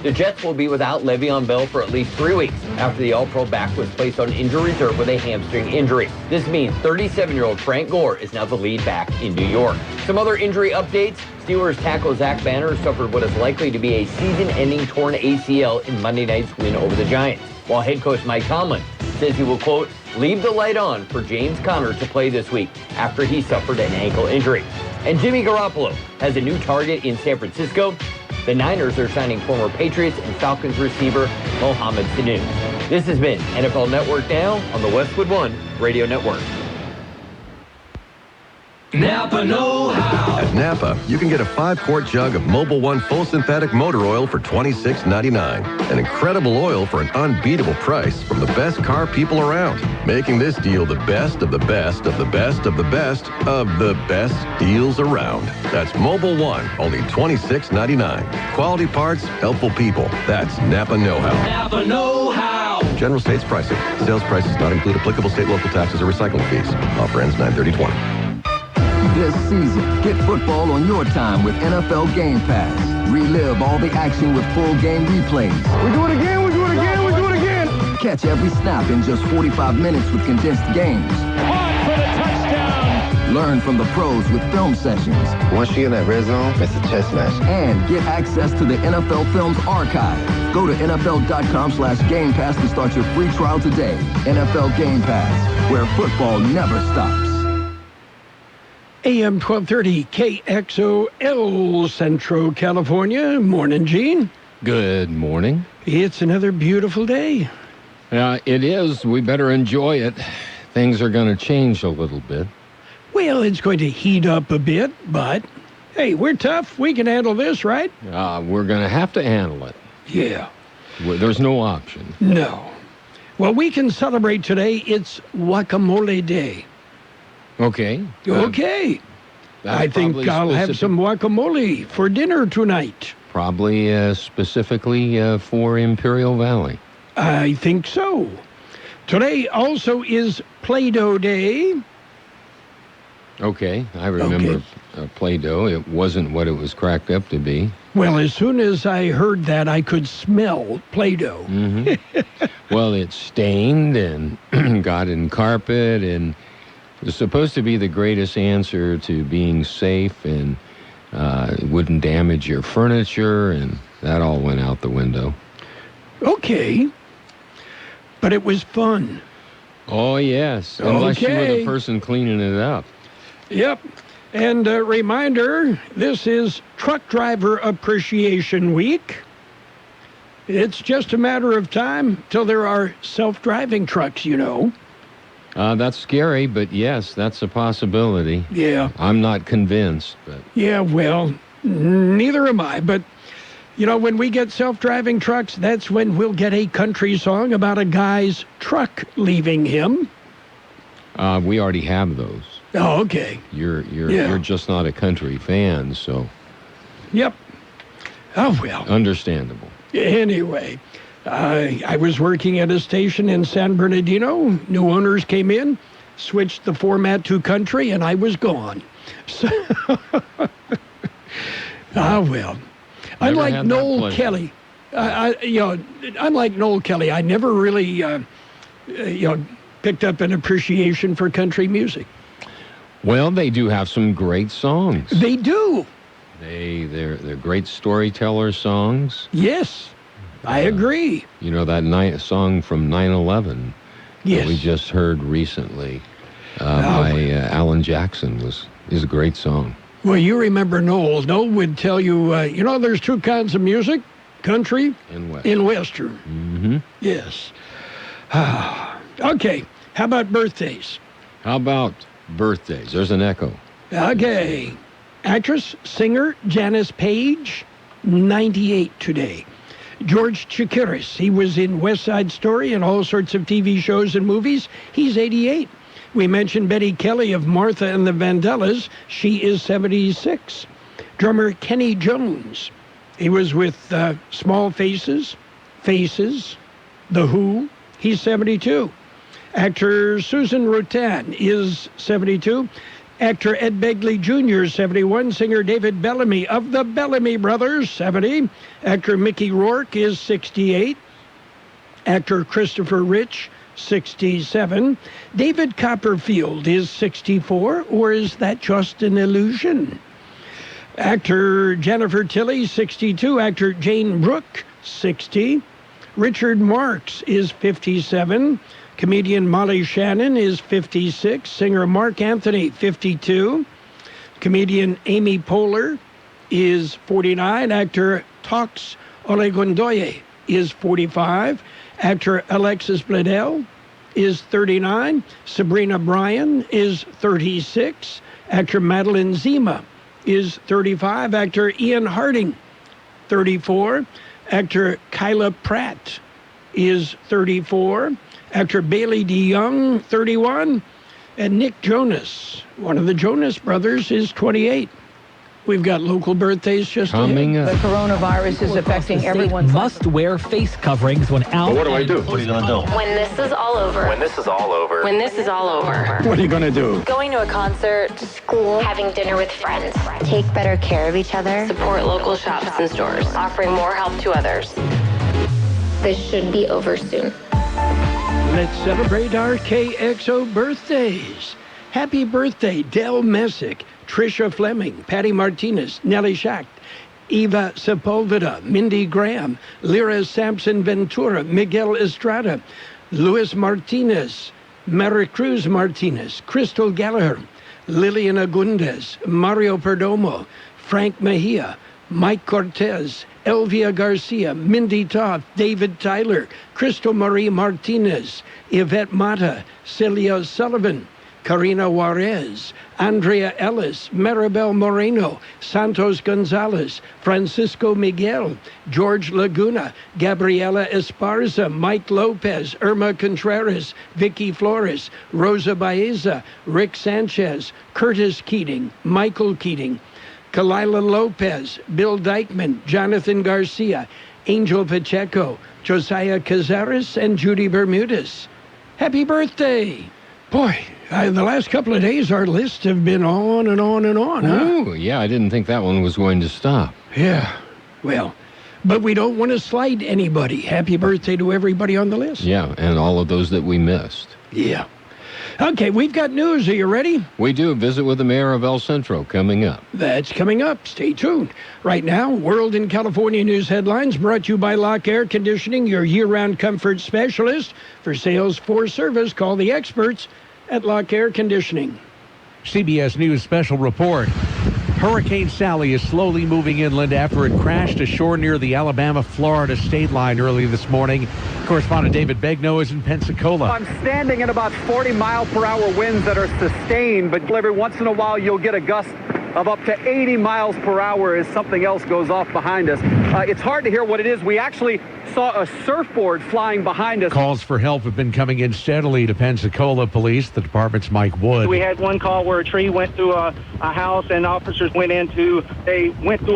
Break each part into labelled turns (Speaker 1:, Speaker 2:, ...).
Speaker 1: The Jets will be without Le'Veon Bell for at least 3 weeks after the All-Pro back was placed on injury reserve with a hamstring injury. This means 37-year-old Frank Gore is now the lead back in New York. Some other injury updates. Steelers tackle Zach Banner suffered what is likely to be a season-ending torn ACL in Monday night's win over the Giants, while head coach Mike Tomlin says he will, quote, leave the light on for James Conner to play this week after he suffered an ankle injury. And Jimmy Garoppolo has a new target in San Francisco. The Niners are signing former Patriots and Falcons receiver Mohamed Sanu. This has been NFL Network Now on the Westwood One Radio Network.
Speaker 2: Napa know-how.
Speaker 3: At Napa, you can get a 5-quart jug of Mobil 1 full synthetic motor oil for $26.99. An incredible oil for an unbeatable price from the best car people around. Making this deal the best of the best of the best of the best of the best deals around. That's Mobil 1, only $26.99. Quality parts, helpful people. That's Napa know-how.
Speaker 2: Napa know-how.
Speaker 3: General states pricing. Sales prices not include applicable state, local taxes, or recycling fees. Offer ends 9/30/20.
Speaker 4: This season, get football on your time with NFL Game Pass. Relive all the action with full game replays.
Speaker 5: We do it again, we do it again, we do it again.
Speaker 4: Catch every snap in just 45 minutes with condensed games.
Speaker 5: Caught for the touchdown.
Speaker 4: Learn from the pros with film sessions.
Speaker 6: Once you're in that red zone, it's a chess match.
Speaker 4: And get access to the NFL Films archive. Go to NFL.com/Game Pass to start your free trial today. NFL Game Pass, where football never stops.
Speaker 7: AM 1230 KXOL, Centro California. Morning, Gene.
Speaker 8: Good morning.
Speaker 7: It's another beautiful day.
Speaker 8: It is. We better enjoy it. Things are going to change a little bit.
Speaker 7: Well, it's going to heat up a bit, but hey, we're tough. We can handle this, right?
Speaker 8: We're going to have to handle it.
Speaker 7: Yeah.
Speaker 8: There's no option.
Speaker 7: No. Well, we can celebrate today. It's Guacamole Day.
Speaker 8: Okay.
Speaker 7: Okay. I think I'll have some guacamole for dinner tonight.
Speaker 8: Probably specifically for Imperial Valley.
Speaker 7: I think so. Today also is Play-Doh Day.
Speaker 8: Okay. I remember Play-Doh. It wasn't what it was cracked up to be.
Speaker 7: Well, as soon as I heard that, I could smell Play-Doh.
Speaker 8: Mm-hmm. Well, it stained and got in carpet, and it was supposed to be the greatest answer to being safe, and it wouldn't damage your furniture, and that all went out the window.
Speaker 7: Okay. But it was fun.
Speaker 8: Oh, yes. Unless you were the person cleaning it up.
Speaker 7: Yep. And a reminder, this is Truck Driver Appreciation Week. It's just a matter of time till there are self-driving trucks, you know.
Speaker 8: That's scary, but yes, that's a possibility.
Speaker 7: Yeah.
Speaker 8: I'm not convinced, but...
Speaker 7: Yeah, well, neither am I. But, you know, when we get self-driving trucks, that's when we'll get a country song about a guy's truck leaving him.
Speaker 8: We already have those.
Speaker 7: Oh, okay.
Speaker 8: You're just not a country fan, so...
Speaker 7: Yep. Oh, well.
Speaker 8: Understandable.
Speaker 7: Anyway... I was working at a station in San Bernardino. New owners came in, switched the format to country, and I was gone. So, well. Unlike Noel Kelly, unlike Noel Kelly, I never really, picked up an appreciation for country music.
Speaker 8: Well, they do have some great songs.
Speaker 7: They do.
Speaker 8: They're great storyteller songs.
Speaker 7: Yes. I agree.
Speaker 8: You know, that song from 9/11
Speaker 7: yes.
Speaker 8: that we just heard recently by Alan Jackson is a great song.
Speaker 7: Well, you remember Noel. Noel would tell you, there's two kinds of music, country and Western.
Speaker 8: Mm-hmm.
Speaker 7: Yes. Okay. How about birthdays?
Speaker 8: How about birthdays? There's an echo.
Speaker 7: Okay. Actress, singer Janice Page, 98 today. George Chakiris, he was in West Side Story and all sorts of TV shows and movies. He's 88. We mentioned Betty Kelly of Martha and the Vandellas. She is 76. Drummer Kenny Jones. He was with Small Faces, The Who. He's 72. Actor Susan Rutan is 72. Actor Ed Begley Jr., 71. Singer David Bellamy of the Bellamy Brothers, 70. Actor Mickey Rourke is 68. Actor Christopher Rich, 67. David Copperfield is 64, or is that just an illusion? Actor Jennifer Tilly, 62. Actor Jane Brooke, 60. Richard Marx is 57. Comedian Molly Shannon is 56. Singer Mark Anthony, 52. Comedian Amy Poehler is 49. Actor Tox Olegundoye is 45. Actor Alexis Bledel is 39. Sabrina Bryan is 36. Actor Madeline Zima is 35. Actor Ian Harding, 34. Actor Kyla Pratt is 34. Actor Bailey DeYoung, 31. And Nick Jonas, one of the Jonas brothers, is 28. We've got local birthdays just
Speaker 8: coming up.
Speaker 9: The coronavirus is affecting everyone.
Speaker 10: Must wear face coverings when out.
Speaker 6: What do I do?
Speaker 11: What are you going to do?
Speaker 12: When this is all over.
Speaker 11: When this is all over.
Speaker 12: When this is all over.
Speaker 5: What are you going to do?
Speaker 12: Going to a concert.
Speaker 13: School.
Speaker 12: Having dinner with friends.
Speaker 13: Take better care of each other.
Speaker 12: Support local shops and stores. Offering more help to others.
Speaker 13: This should be over soon.
Speaker 7: Let's celebrate our KXO birthdays. Happy birthday, Del Messick, Tricia Fleming, Patty Martinez, Nellie Schacht, Eva Sepulveda, Mindy Graham, Lyra Sampson Ventura, Miguel Estrada, Luis Martinez, Maricruz Martinez, Crystal Gallagher, Lilian Agundes, Mario Perdomo, Frank Mejia, Mike Cortez, Elvia Garcia, Mindy Toth, David Tyler, Crystal Marie Martinez, Yvette Mata, Celia Sullivan, Karina Juarez, Andrea Ellis, Maribel Moreno, Santos Gonzalez, Francisco Miguel, George Laguna, Gabriela Esparza, Mike Lopez, Irma Contreras, Vicky Flores, Rosa Baeza, Rick Sanchez, Curtis Keating, Michael Keating, Kalila Lopez, Bill Dykeman, Jonathan Garcia, Angel Pacheco, Josiah Cazares, and Judy Bermudez. Happy birthday! Boy, the last couple of days our lists have been on and on and on, huh?
Speaker 8: Ooh, yeah, I didn't think that one was going to stop.
Speaker 7: Yeah, well, but we don't want to slight anybody. Happy birthday to everybody on the list.
Speaker 8: Yeah, and all of those that we missed.
Speaker 7: Yeah. Okay, we've got news. Are you ready?
Speaker 8: We do. Visit with the mayor of El Centro coming up.
Speaker 7: That's coming up. Stay tuned. Right now, World in California news headlines brought to you by Lock Air Conditioning, your year-round comfort specialist. For sales, for service, call the experts at Lock Air Conditioning.
Speaker 14: CBS News special report. Hurricane Sally is slowly moving inland after it crashed ashore near the Alabama-Florida state line early this morning. Correspondent David Begnaud is in Pensacola.
Speaker 15: I'm standing at about 40-mile-per-hour winds that are sustained, but every once in a while you'll get a gust of up to 80 miles per hour as something else goes off behind us. It's hard to hear what it is. We actually saw a surfboard flying behind us.
Speaker 14: Calls for help have been coming in steadily to Pensacola police, the department's Mike Wood.
Speaker 16: We had one call where a tree went through a house and officers went through a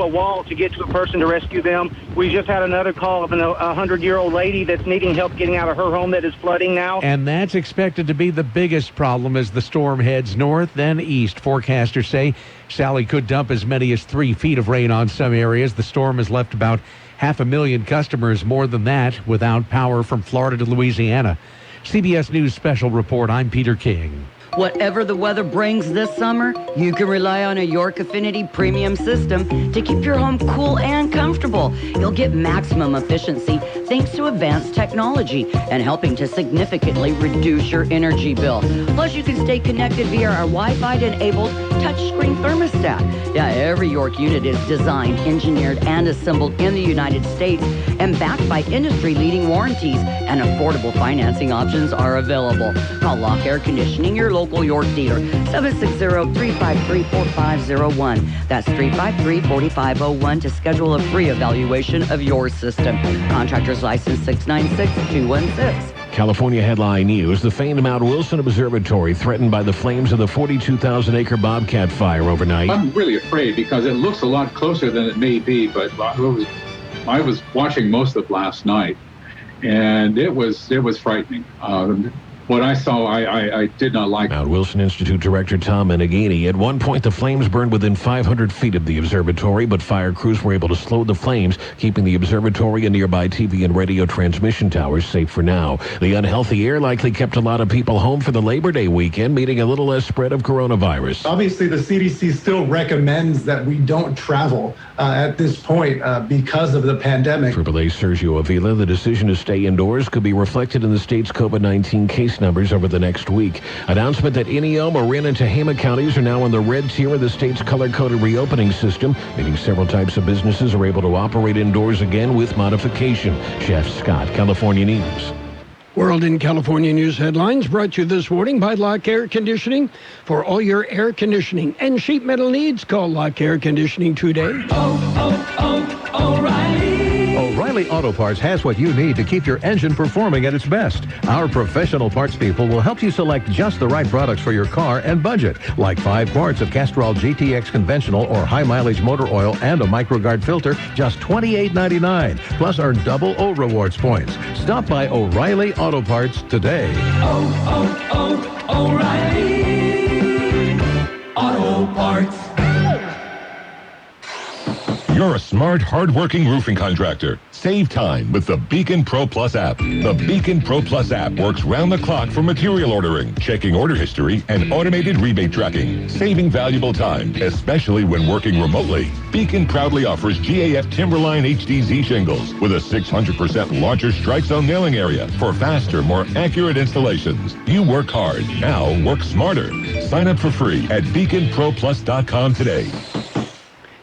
Speaker 16: wall to get to a person to rescue them. We just had another call of a 100-year-old lady that's needing help getting out of her home that is flooding now.
Speaker 14: And that's expected to be the biggest problem as the storm heads north, then east. Forecasters say Sally could dump as many as 3 feet of rain on some areas. The storm has left about 500,000 customers, more than that, without power from Florida to Louisiana. CBS News Special Report, I'm Peter King.
Speaker 9: Whatever the weather brings this summer, you can rely on a York Affinity premium system to keep your home cool and comfortable. You'll get maximum efficiency thanks to advanced technology and helping to significantly reduce your energy bill. Plus, you can stay connected via our Wi-Fi-enabled touchscreen thermostat. Yeah, every York unit is designed, engineered, and assembled in the United States and backed by industry-leading warranties, and affordable financing options are available. Call Lock Air Conditioning, your local York dealer, 760-353-4501. That's 353-4501 to schedule a free evaluation of your system. Contractor's license 696-216.
Speaker 17: California headline news. The famed Mount Wilson Observatory threatened by the flames of the 42,000-acre Bobcat fire overnight.
Speaker 18: I'm really afraid because it looks a lot closer than it may be, but I was watching most of last night, and it was frightening. what I saw, I did not like.
Speaker 17: Mount Wilson Institute Director Tom Meneghini. At one point, the flames burned within 500 feet of the observatory, but fire crews were able to slow the flames, keeping the observatory and nearby TV and radio transmission towers safe for now. The unhealthy air likely kept a lot of people home for the Labor Day weekend, meaning a little less spread of coronavirus.
Speaker 11: Obviously, the CDC still recommends that we don't travel at this point because of the pandemic.
Speaker 17: AAA Sergio Avila, the decision to stay indoors could be reflected in the state's COVID-19 case numbers over the next week. Announcement that EEO, Marin, and Tehama counties are now on the red tier of the state's color-coded reopening system, meaning several types of businesses are able to operate indoors again with modification. Jeff Scott, California News.
Speaker 7: World in California News headlines brought to you this morning by Lock Air Conditioning. For all your air conditioning and sheet metal needs, call Lock Air Conditioning today.
Speaker 19: O'Reilly. O'Reilly Auto Parts has what you need to keep your engine performing at its best. Our professional parts people will help you select just the right products for your car and budget, like 5 quarts of Castrol GTX conventional or high-mileage motor oil and a MicroGuard filter, just $28.99. Plus, earn double O Rewards points. Stop by O'Reilly Auto Parts today.
Speaker 2: O'Reilly Auto Parts.
Speaker 20: You're a smart, hard-working roofing contractor. Save time with the Beacon Pro Plus app. The Beacon Pro Plus app works round the clock for material ordering, checking order history, and automated rebate tracking, saving valuable time, especially when working remotely. Beacon proudly offers GAF Timberline HDZ shingles with a 600% launcher strike zone nailing area for faster, more accurate installations. You work hard. Now work smarter. Sign up for free at beaconproplus.com today.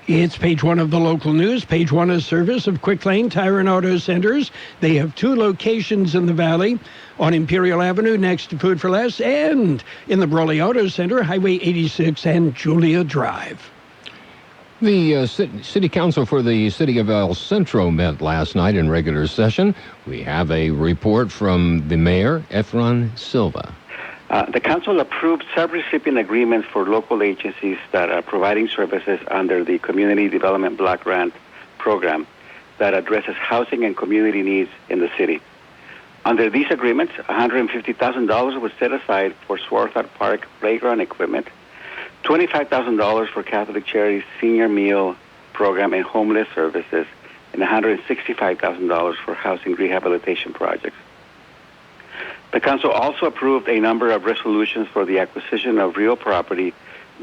Speaker 7: It's page 1 of the local news. Page 1 is service of Quick Lane Tire and Auto Centers. They have 2 locations in the valley, on Imperial Avenue next to Food for Less, and in the Brawley Auto Center, Highway 86 and Julia Drive.
Speaker 8: The City Council for the City of El Centro met last night in regular session. We have a report from the Mayor, Efron Silva.
Speaker 21: The council approved sub-recipient agreements for local agencies that are providing services under the Community Development Block Grant program that addresses housing and community needs in the city. Under these agreements, $150,000 was set aside for Swarthmore Park playground equipment, $25,000 for Catholic Charities Senior Meal Program and homeless services, and $165,000 for housing rehabilitation projects. The council also approved a number of resolutions for the acquisition of real property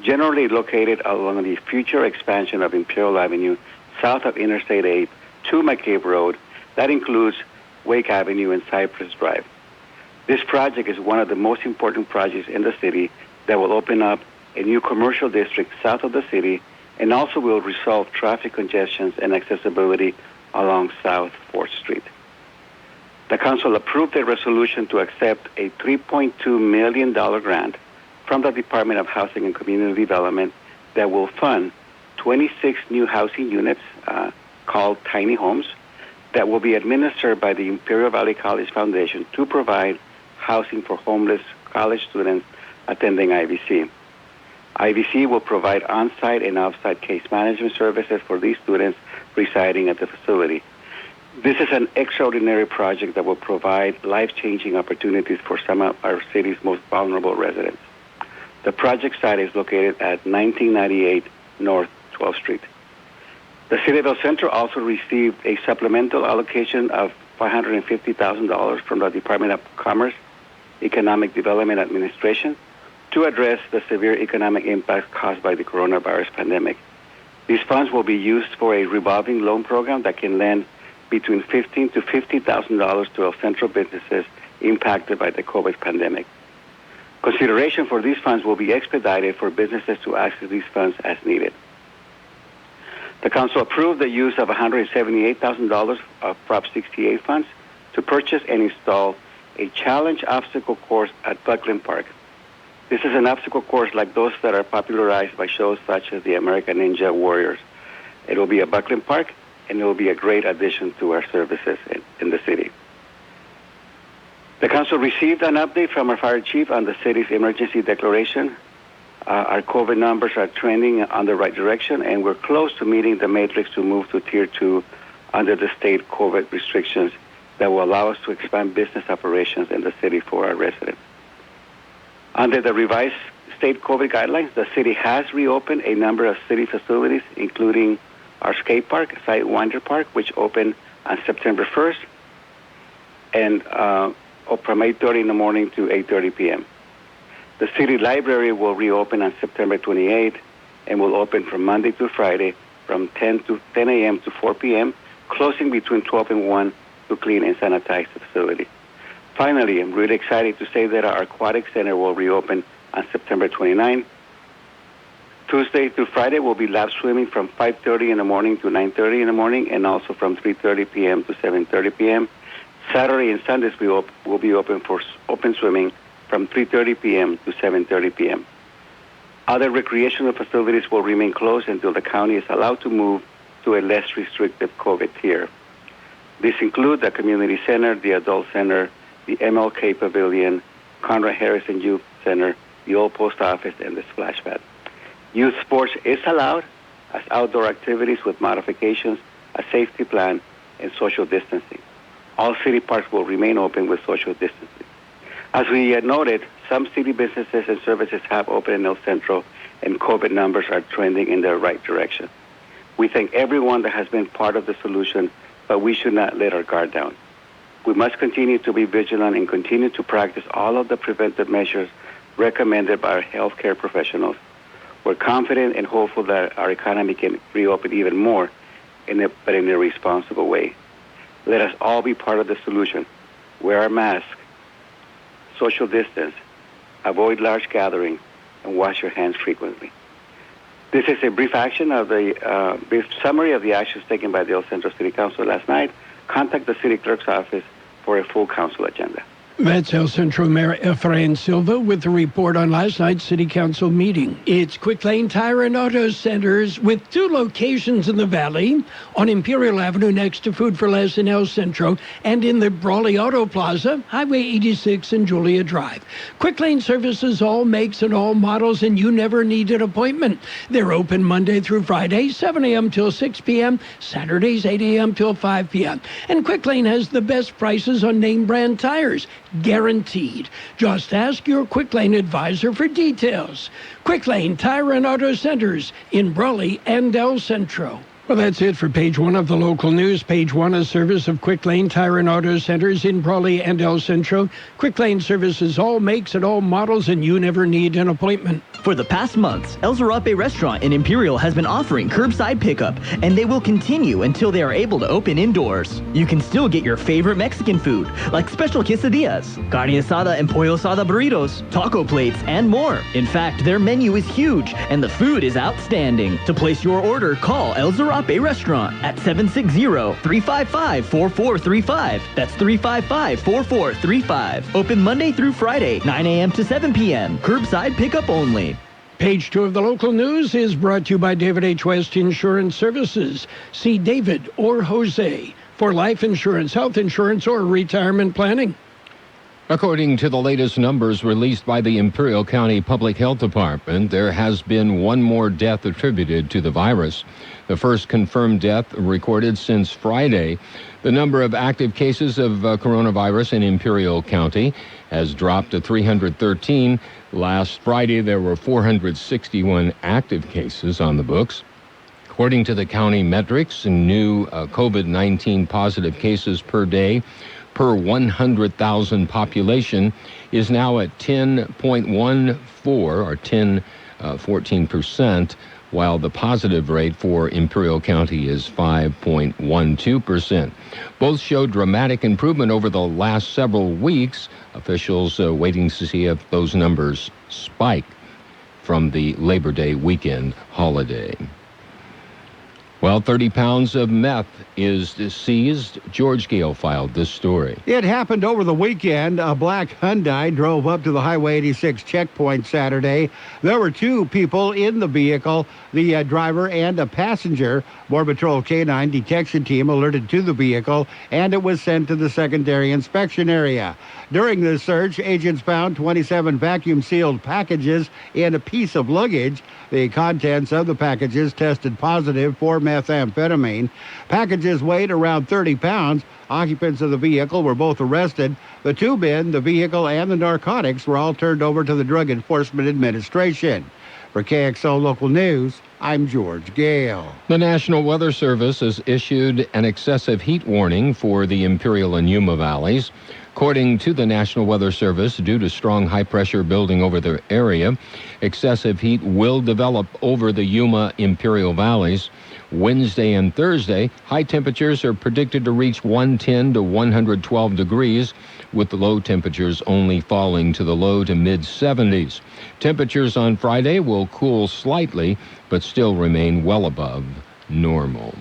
Speaker 21: generally located along the future expansion of Imperial Avenue south of Interstate 8 to McCabe Road. That includes Wake Avenue and Cypress Drive. This project is one of the most important projects in the city that will open up a new commercial district south of the city and also will resolve traffic congestions and accessibility along South 4th Street. The council approved a resolution to accept a $3.2 million grant from the Department of Housing and Community Development that will fund 26 new housing units called tiny homes that will be administered by the Imperial Valley College Foundation to provide housing for homeless college students attending IVC. IVC will provide on-site and off-site case management services for these students residing at the facility. This is an extraordinary project that will provide life-changing opportunities for some of our city's most vulnerable residents. The project site is located at 1998 North 12th Street. The City of El Centro also received a supplemental allocation of $550,000 from the Department of Commerce, Economic Development Administration to address the severe economic impacts caused by the coronavirus pandemic. These funds will be used for a revolving loan program that can lend between $15,000 to $50,000 to El Centro businesses impacted by the COVID pandemic. Consideration for these funds will be expedited for businesses to access these funds as needed. The council approved the use of $178,000 of Prop 68 funds to purchase and install a challenge obstacle course at Buckley Park. This is an obstacle course like those that are popularized by shows such as the American Ninja Warriors. It will be at Buckley Park, and it will be a great addition to our services in the city. The council received an update from our fire chief on the city's emergency declaration. Our COVID numbers are trending on the right direction, and we're close to meeting the matrix to move to Tier 2 under the state COVID restrictions that will allow us to expand business operations in the city for our residents. Under the revised state COVID guidelines, the city has reopened a number of city facilities, including our skate park, Sidewinder Park, which opened on September 1st, and from 8:30 in the morning to 8:30 p.m. The city library will reopen on September 28th and will open from Monday to Friday from 10 a.m. to 4 p.m., closing between 12 and 1 to clean and sanitize the facility. Finally, I'm really excited to say that our aquatic center will reopen on September 29th. Tuesday through Friday will be lap swimming from 5:30 in the morning to 9:30 in the morning, and also from 3:30 p.m. to 7:30 p.m. Saturday and Sundays will be open for open swimming from 3:30 p.m. to 7:30 p.m. Other recreational facilities will remain closed until the county is allowed to move to a less restrictive COVID tier. These include the community center, the adult center, the MLK Pavilion, Conrad Harrison Youth Center, the old post office, and the splash pad. Youth sports is allowed as outdoor activities with modifications, a safety plan, and social distancing. All city parks will remain open with social distancing. As we had noted, some city businesses and services have opened in El Centro, and COVID numbers are trending in the right direction. We thank everyone that has been part of the solution, but we should not let our guard down. We must continue to be vigilant and continue to practice all of the preventive measures recommended by our healthcare professionals. We're confident and hopeful that our economy can reopen even more, but in a responsible way. Let us all be part of the solution. Wear a mask, social distance, avoid large gatherings, and wash your hands frequently. This is a brief brief summary of the actions taken by the El Centro City Council last night. Contact the city clerk's office for a full council agenda.
Speaker 7: That's El Centro Mayor Efrain Silva with a report on last night's City Council meeting. It's Quick Lane Tire and Auto Centers with 2 locations in the Valley, on Imperial Avenue next to Food for Less in El Centro, and in the Brawley Auto Plaza, Highway 86 and Julia Drive. Quick Lane services all makes and all models, and you never need an appointment. They're open Monday through Friday, 7 a.m. till 6 p.m., Saturdays 8 a.m. till 5 p.m. And Quick Lane has the best prices on name brand tires. Guaranteed. Just ask your Quick Lane advisor for details. Quick Lane Tire and Auto Centers in Brawley and El Centro. Well, that's it for page 1 of the local news. Page 1 is service of Quick Lane Tire and Auto Centers in Brawley and El Centro. Quick Lane services all makes and all models, and you never need an appointment.
Speaker 10: For the past months, El Zarape Restaurant in Imperial has been offering curbside pickup, and they will continue until they are able to open indoors. You can still get your favorite Mexican food, like special quesadillas, carne asada and pollo asada burritos, taco plates, and more. In fact, their menu is huge, and the food is outstanding. To place your order, call El Zarape Restaurant at 760-355-4435. That's 355-4435. Open Monday through Friday, 9 a.m. to 7 p.m. Curbside pickup only.
Speaker 7: Page 2 of the local news is brought to you by David H. West Insurance Services. See David or Jose for life insurance, health insurance, or retirement planning.
Speaker 8: According to the latest numbers released by the Imperial County Public Health Department, there has been one more death attributed to the virus. The first confirmed death recorded since Friday. The number of active cases of coronavirus in Imperial County has dropped to 313. Last Friday, there were 461 active cases on the books. According to the county metrics, new COVID-19 positive cases per day per 100,000 population is now at 10.14 or 14%, while the positive rate for Imperial County is 5.12%. Both show dramatic improvement over the last several weeks. Officials waiting to see if those numbers spike from the Labor Day weekend holiday. Well, 30 pounds of meth is seized. George Gale filed this story.
Speaker 1: It happened over the weekend. A black Hyundai drove up to the Highway 86 checkpoint Saturday. There were 2 people in the vehicle, the driver and a passenger. Border Patrol K-9 detection team alerted to the vehicle, and it was sent to the secondary inspection area. During the search, agents found 27 vacuum-sealed packages and a piece of luggage. The contents of the packages tested positive for methamphetamine. Packages weighed around 30 pounds. Occupants of the vehicle were both arrested. The two men, the vehicle, and the narcotics were all turned over to the Drug Enforcement Administration. For KXO Local News, I'm George Gale.
Speaker 8: The National Weather Service has issued an excessive heat warning for the Imperial and Yuma valleys. According to the National Weather Service, due to strong high pressure building over the area, excessive heat will develop over the Yuma Imperial valleys. Wednesday and Thursday, high temperatures are predicted to reach 110 to 112 degrees, with the low temperatures only falling to the low to mid-70s. Temperatures on Friday will cool slightly, but still remain well above normal.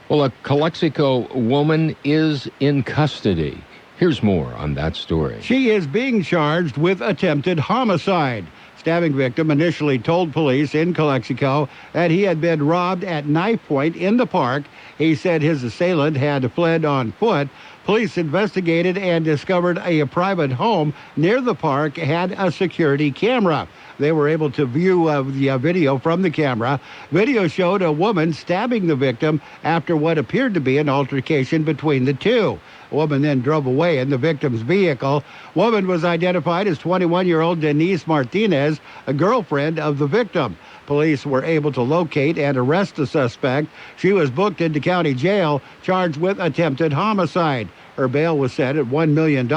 Speaker 8: Well, a Calexico woman is in custody. Here's more on that story.
Speaker 1: She is being charged with attempted homicide. Stabbing victim initially told police in Calexico that he had been robbed at knife point in the park. He said his assailant had fled on foot. Police investigated and discovered a private home near the park had a security camera. They were able to view the video from the camera. Video showed a woman stabbing the victim after what appeared to be an altercation between the two. The woman then drove away in the victim's vehicle. Woman was identified as 21-year-old Denise Martinez, a girlfriend of the victim. Police were able to locate and arrest the suspect. She was booked into county jail, charged with attempted homicide. Her bail was set at $1 million.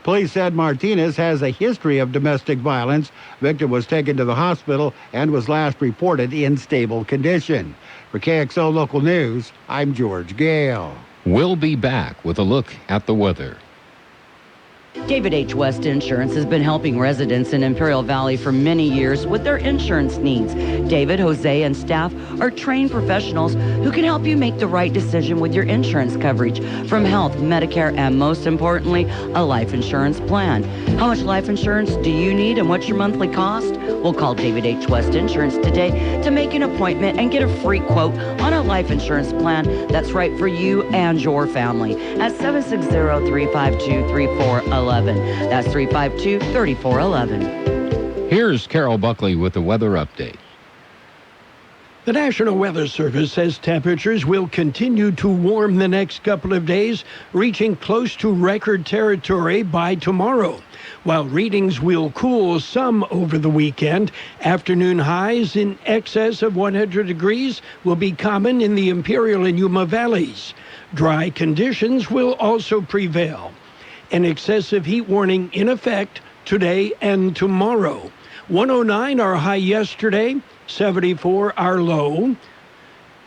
Speaker 1: Police said Martinez has a history of domestic violence. Victim was taken to the hospital and was last reported in stable condition. For KXO Local News, I'm George Gale.
Speaker 8: We'll be back with a look at the weather.
Speaker 9: David H. West Insurance has been helping residents in Imperial Valley for many years with their insurance needs. David, Jose, and staff are trained professionals who can help you make the right decision with your insurance coverage, from health, Medicare, and most importantly, a life insurance plan. How much life insurance do you need and what's your monthly cost? We'll call David H. West Insurance today to make an appointment and get a free quote on a life insurance plan that's right for you and your family at 760-352-3411. That's 352-3411.
Speaker 8: Here's Carroll Buckley with the weather update.
Speaker 7: The National Weather Service says temperatures will continue to warm the next couple of days, reaching close to record territory by tomorrow. While readings will cool some over the weekend, afternoon highs in excess of 100 degrees will be common in the Imperial and Yuma valleys. Dry conditions will also prevail. An excessive heat warning in effect today and tomorrow. 109 our high yesterday, 74 our low.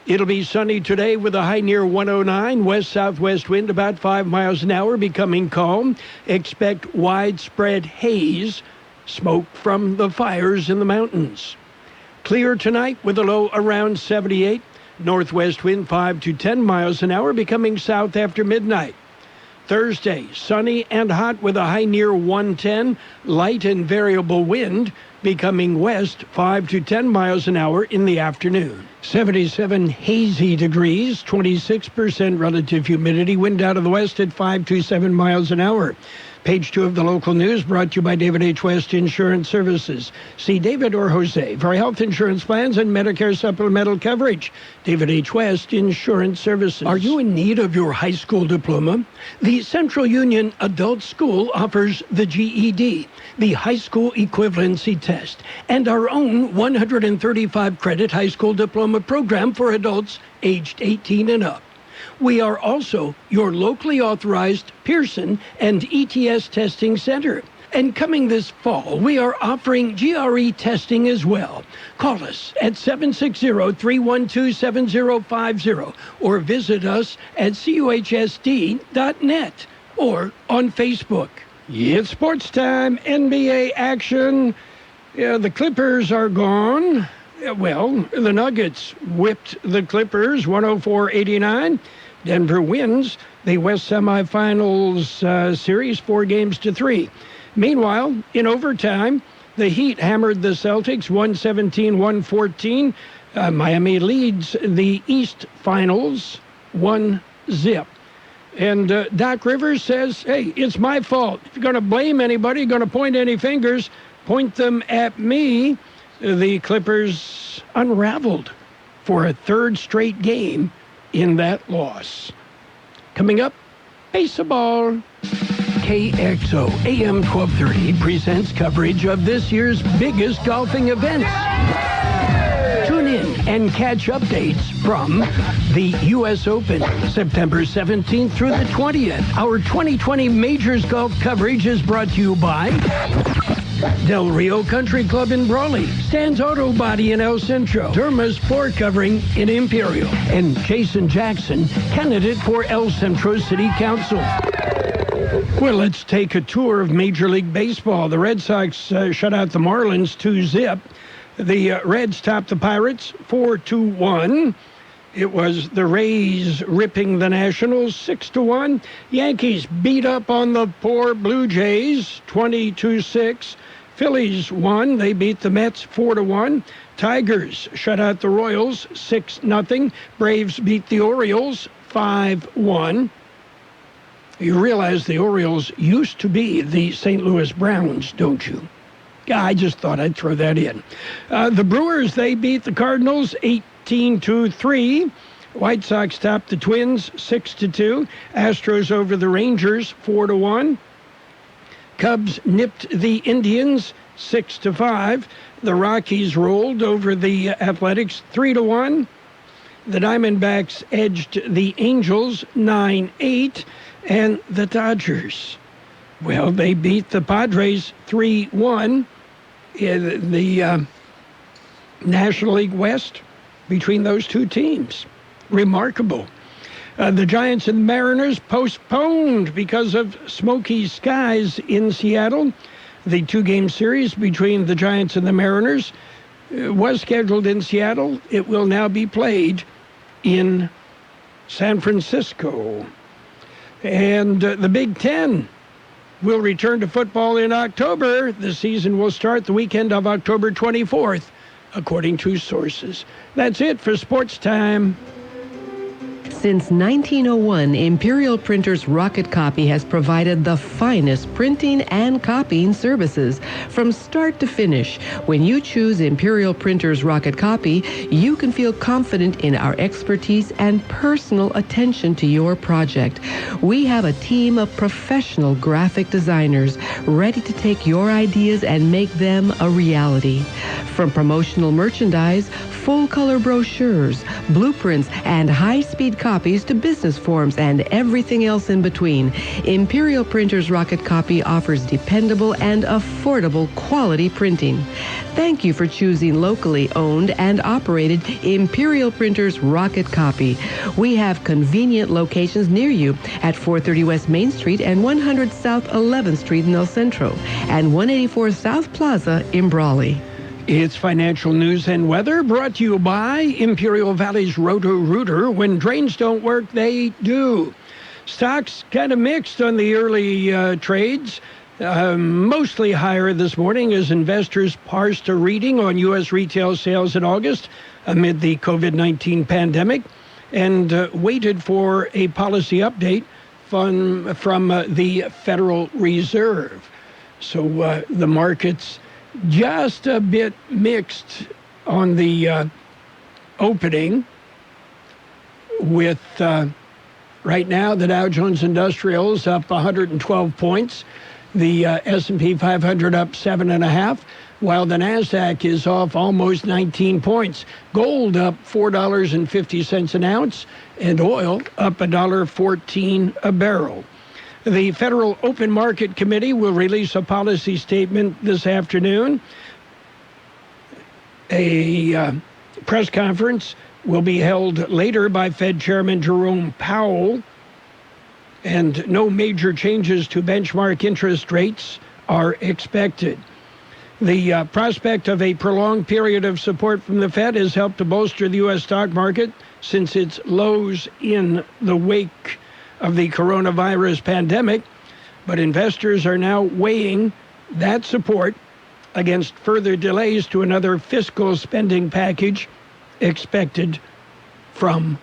Speaker 7: It'll be sunny today with a high near 109, west-southwest wind about 5 miles an hour, becoming calm. Expect widespread haze, smoke from the fires in the mountains. Clear tonight with a low around 78, northwest wind 5 to 10 miles an hour, becoming south after midnight. Thursday, sunny and hot with a high near 110, light and variable wind, becoming west 5 to 10 miles an hour in the afternoon. 77 hazy degrees, 26% relative humidity, wind out of the west at 5 to 7 miles an hour. Page 2 of the local news brought to you by David H. West Insurance Services. See David or Jose for health insurance plans and Medicare supplemental coverage. David H. West Insurance Services. Are you in need of your high school diploma? The Central Union Adult School offers the GED, the High School Equivalency Test, and our own 135-credit high school diploma program for adults aged 18 and up. We are also your locally authorized Pearson and ETS testing center. And coming this fall, we are offering GRE testing as well. Call us at 760-312-7050 or visit us at cuhsd.net or on Facebook. It's sports time, NBA action. The Clippers are gone. Well, the Nuggets whipped the Clippers 104-89. Denver wins the West Semifinals series 4-3. Meanwhile, in overtime, the Heat hammered the Celtics 117-114. Miami leads the East Finals 1-0. And Doc Rivers says, hey, it's my fault. If you're going to blame anybody, going to point any fingers, point them at me. The Clippers unraveled for a third straight game in that loss. Coming up, baseball. KXO AM 1230 presents coverage of this year's biggest golfing events. Tune in and catch updates from the U.S. Open, September 17th through the 20th. Our 2020 Majors golf coverage is brought to you by Del Rio Country Club in Brawley, Stan's Auto Body in El Centro, Derma's floor covering in Imperial, and Jason Jackson, candidate for El Centro City Council. Well, let's take a tour of Major League Baseball. The Red Sox shut out the Marlins 2-0. The Reds topped the Pirates 4-1. It was the Rays ripping the Nationals 6-1. Yankees beat up on the poor Blue Jays 20-6. Phillies won. They beat the Mets 4-1. Tigers shut out the Royals 6-0. Braves beat the Orioles 5-1. You realize the Orioles used to be the St. Louis Browns, don't you? Yeah, I just thought I'd throw that in. The Brewers, they beat the Cardinals 18-3. White Sox topped the Twins 6-2. Astros over the Rangers 4-1. Cubs nipped the Indians 6-5. The Rockies rolled over the Athletics 3-1. The Diamondbacks edged the Angels 9-8. And the Dodgers, well, they beat the Padres 3-1 in the National League West between those two teams. Remarkable. The Giants and the Mariners postponed because of smoky skies in Seattle. The two-game series between the Giants and the Mariners was scheduled in Seattle. It will now be played in San Francisco. And the Big Ten will return to football in October. The season will start the weekend of October 24th, according to sources. That's it for Sports Time.
Speaker 3: Since 1901, Imperial Printers Rocket Copy has provided the finest printing and copying services from start to finish. When you choose Imperial Printers Rocket Copy, you can feel confident in our expertise and personal attention to your project. We have a team of professional graphic designers ready to take your ideas and make them a reality. From promotional merchandise, full-color brochures, blueprints, and high-speed copies to business forms and everything else in between, Imperial Printers Rocket Copy offers dependable and affordable quality printing. Thank you for choosing locally owned and operated Imperial Printers Rocket Copy. We have convenient locations near you at 430 West Main Street and 100 South 11th Street in El Centro and 184 South Plaza in Brawley.
Speaker 7: It's financial news and weather brought to you by Imperial Valley's Roto-Rooter. When drains don't work, they do. Stocks kind of mixed on the early trades. Mostly higher this morning as investors parsed a reading on U.S. retail sales in August amid the COVID-19 pandemic and waited for a policy update from the Federal Reserve. So the markets just a bit mixed on the opening with right now the Dow Jones Industrials up 112 points, the S&P 500 up 7.5, while the NASDAQ is off almost 19 points. Gold up $4.50 an ounce, and oil up $1.14 a barrel. The Federal Open Market Committee will release a policy statement this afternoon. A press conference will be held later by Fed Chairman Jerome Powell, and no major changes to benchmark interest rates are expected. The prospect of a prolonged period of support from the Fed has helped to bolster the U.S. stock market since its lows in the wake of the coronavirus pandemic, but investors are now weighing that support against further delays to another fiscal spending package expected from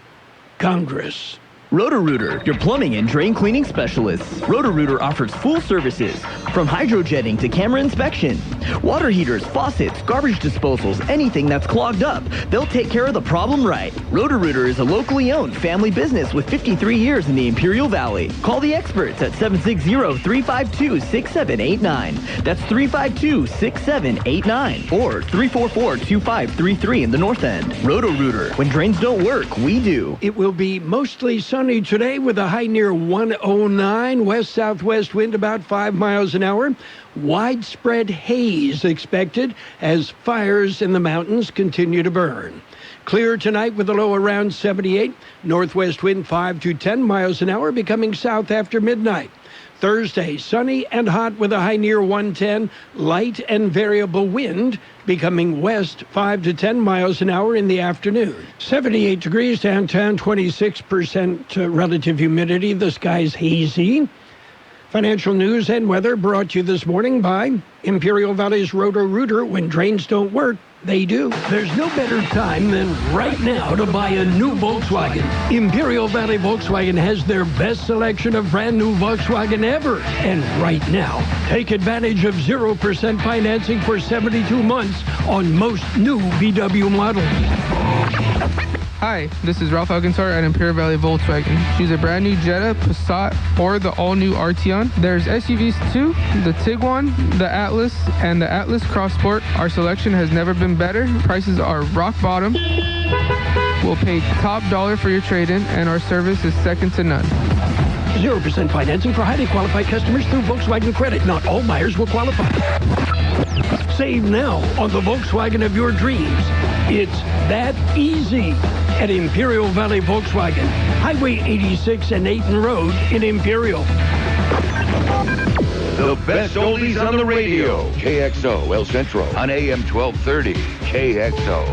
Speaker 7: Congress.
Speaker 10: Roto-Rooter, your plumbing and drain cleaning specialists. Roto-Rooter offers full services, From hydrojetting to camera inspection. Water heaters, faucets, garbage disposals, anything that's clogged up, they'll take care of the problem right. Roto-Rooter is a locally owned family business with 53 years in the Imperial Valley. Call the experts at 760-352-6789. That's 352-6789 or 344-2533 in the North End. Roto-Rooter. When drains don't work, we do.
Speaker 7: It will be mostly sunny today with a high near 109. West-southwest wind about 5 miles an hour. Widespread haze expected as fires in the mountains continue to burn. Clear tonight with a low around 78. Northwest wind 5 to 10 miles an hour, becoming south after midnight. Thursday, sunny and hot with a high near 110. Light and variable wind, becoming west 5 to 10 miles an hour in the afternoon. 78 degrees downtown, 26% relative humidity. The sky's hazy. Financial news and weather brought to you this morning by Imperial Valley's Roto-Rooter. When drains don't work, they do. There's no better time than right now to buy a new Volkswagen. Imperial Valley Volkswagen has their best selection of brand new Volkswagen ever. And right now, take advantage of 0% financing for 72 months on most new VW models.
Speaker 4: Hi, this is Ralph Alcantar at Imperial Valley Volkswagen. Choose a brand new Jetta, Passat, or the all-new Arteon. There's SUVs too, the Tiguan, the Atlas, and the Atlas Cross Sport. Our selection has never been better. Prices are rock bottom. We'll pay top dollar for your trade-in, and our service is second to none.
Speaker 7: 0% financing for highly qualified customers through Volkswagen Credit. Not all buyers will qualify. Save now on the Volkswagen of your dreams. It's that easy at Imperial Valley Volkswagen. Highway 86 and 8th Road in Imperial.
Speaker 22: The best oldies on the radio. KXO El Centro on AM 1230. KXO.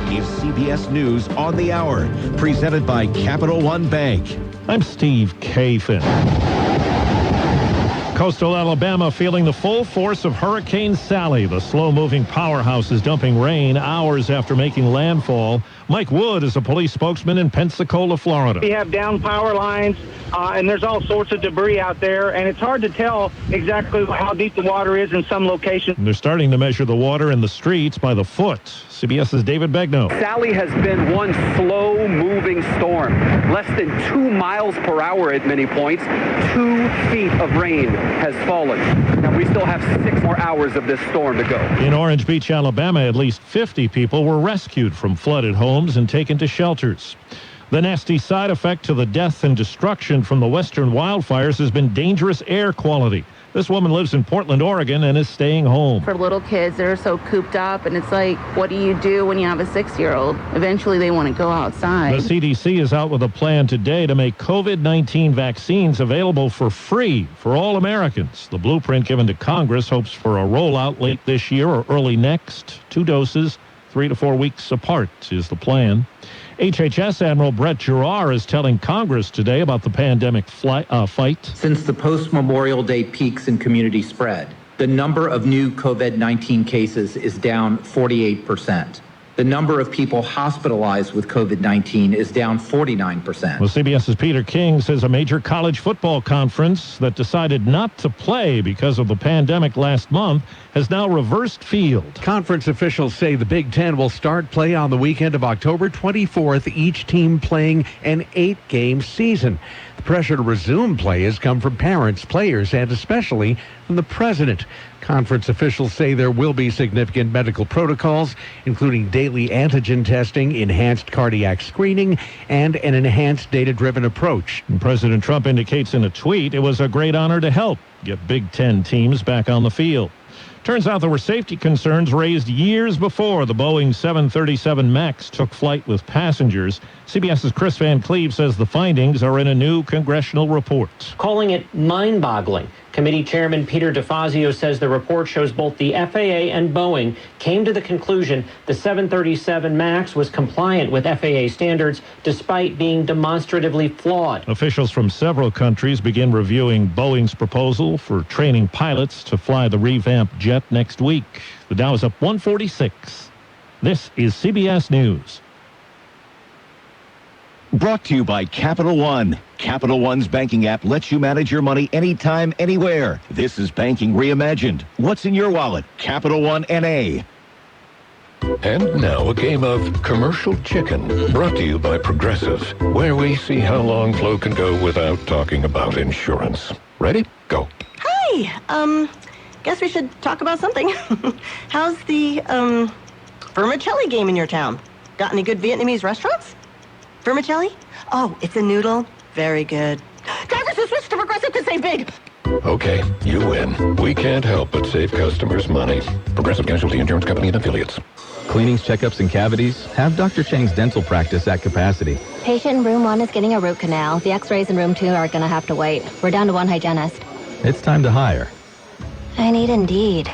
Speaker 23: This is CBS News on the Hour, presented by Capital One Bank.
Speaker 24: I'm Steve Kafin. Coastal Alabama feeling the full force of Hurricane Sally. The slow-moving powerhouse is dumping rain hours after making landfall. Mike Wood is a police spokesman in Pensacola, Florida.
Speaker 16: We have down power lines, and there's all sorts of debris out there, and it's hard to tell exactly how deep the water is in some locations.
Speaker 24: They're starting to measure the water in the streets by the foot. CBS's David Begnaud.
Speaker 15: Sally has been one slow-moving storm. Less than 2 miles per hour at many points. 2 feet of rain has fallen. Now, we still have 6 more hours of this storm to go.
Speaker 24: In Orange Beach, Alabama, at least 50 people were rescued from flooded homes and taken to shelters. The nasty side effect to the death and destruction from the western wildfires has been dangerous air quality. This woman lives in Portland, Oregon, and is staying home.
Speaker 25: For little kids, they're so cooped up, and it's like, what do you do when you have a 6-year-old? Eventually, they want to go outside.
Speaker 24: The CDC is out with a plan today to make COVID-19 vaccines available for free for all Americans. The blueprint given to Congress hopes for a rollout late this year or early next. 2 doses, 3 to 4 weeks apart is the plan. HHS Admiral Brett Giroir is telling Congress today about the pandemic fight.
Speaker 26: Since the post-Memorial Day peaks in community spread, the number of new COVID-19 cases is down 48%. The number of people hospitalized with COVID-19 is down 49%.
Speaker 24: Well, CBS's Peter King says a major college football conference that decided not to play because of the pandemic last month has now reversed field.
Speaker 14: Conference officials say the Big Ten will start play on the weekend of October 24th, each team playing an 8-game season. The pressure to resume play has come from parents, players, and especially from the president. Conference officials say there will be significant medical protocols, including daily antigen testing, enhanced cardiac screening, and an enhanced data-driven approach.
Speaker 24: And President Trump indicates in a tweet it was a great honor to help get Big Ten teams back on the field. Turns out there were safety concerns raised years before the Boeing 737 MAX took flight with passengers. CBS's Chris Van Cleve says the findings are in a new congressional report.
Speaker 27: Calling it mind-boggling. Committee Chairman Peter DeFazio says the report shows both the FAA and Boeing came to the conclusion the 737 MAX was compliant with FAA standards despite being demonstratively flawed.
Speaker 24: Officials from several countries begin reviewing Boeing's proposal for training pilots to fly the revamped jet next week. The Dow is up 146. This is CBS News.
Speaker 23: Brought to you by Capital One. Capital One's banking app lets you manage your money anytime, anywhere. This is banking reimagined. What's in your wallet? Capital One N.A.
Speaker 5: And now a game of Commercial Chicken, brought to you by Progressive, where we see how long Flo can go without talking about insurance. Ready? Go.
Speaker 6: Hi. Guess we should talk about something. How's the, vermicelli game in your town? Got any good Vietnamese restaurants? Vermicelli? Oh, it's a noodle. Very good. Drivers who switch to Progressive to save big.
Speaker 5: Okay, you win. We can't help but save customers money. Progressive Casualty Insurance Company and Affiliates.
Speaker 11: Cleanings, checkups, and cavities? Have Dr. Chang's dental practice at capacity.
Speaker 12: Patient in room 1 is getting a root canal. The x-rays in room 2 are going to have to wait. We're down to 1 hygienist.
Speaker 11: It's time to hire.
Speaker 12: I need Indeed.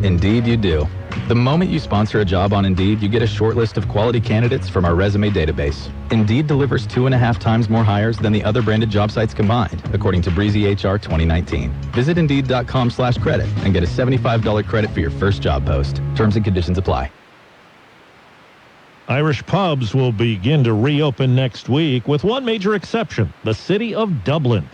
Speaker 11: Indeed you do. The moment you sponsor a job on Indeed, you get a short list of quality candidates from our resume database. Indeed delivers 2.5 times more hires than the other branded job sites combined, according to Breezy HR 2019. Visit Indeed.com/credit and get a $75 credit for your first job post. Terms and conditions apply.
Speaker 24: Irish pubs will begin to reopen next week, with one major exception, the city of Dublin.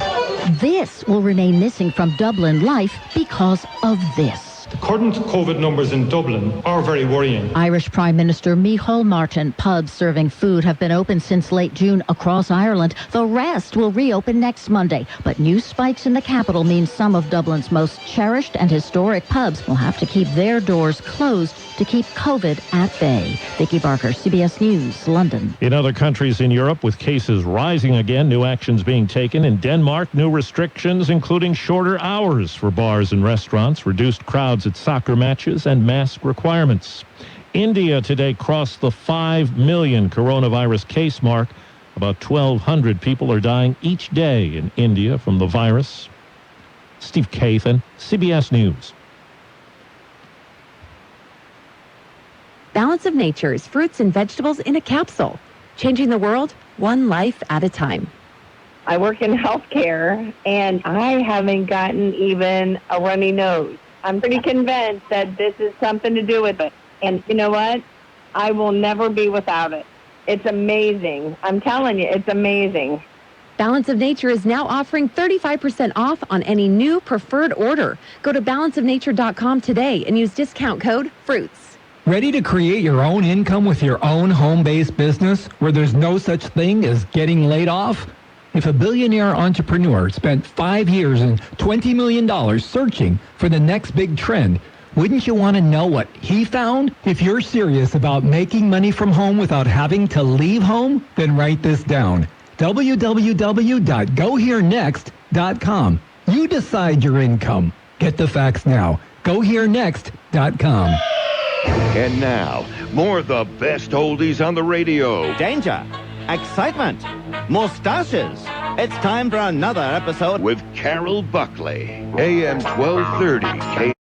Speaker 13: This will remain missing from Dublin life because of this.
Speaker 17: The current COVID numbers in Dublin are very worrying.
Speaker 13: Irish Prime Minister Micheál Martin. Pubs serving food have been open since late June across Ireland. The rest will reopen next Monday. But new spikes in the capital mean some of Dublin's most cherished and historic pubs will have to keep their doors closed to keep COVID at bay. Vicki Barker, CBS News, London.
Speaker 24: In other countries in Europe, with cases rising again, new actions being taken. In Denmark, new restrictions, including shorter hours for bars and restaurants, reduced crowds at soccer matches, and mask requirements. India today crossed the 5 million coronavirus case mark. About 1,200 people are dying each day in India from the virus. Steve Kathan, CBS News.
Speaker 18: Balance of Nature's fruits and vegetables in a capsule, changing the world one life at a time.
Speaker 28: I work in healthcare, and I haven't gotten even a runny nose. I'm pretty convinced that this is something to do with it. And you know what? I will never be without it. It's amazing. I'm telling you, it's amazing.
Speaker 18: Balance of Nature is now offering 35% off on any new preferred order. Go to balanceofnature.com today and use discount code FRUITS.
Speaker 29: Ready to create your own income with your own home-based business where there's no such thing as getting laid off? If a billionaire entrepreneur spent 5 years and $20 million searching for the next big trend, wouldn't you want to know what he found? If you're serious about making money from home without having to leave home, then write this down. www.goherenext.com. You decide your income. Get the facts now. GoHereNext.com.
Speaker 22: And now, more of the best oldies on the radio.
Speaker 30: Danger, excitement, mustaches. It's time for another episode
Speaker 22: with Carroll Buckley, AM 1230.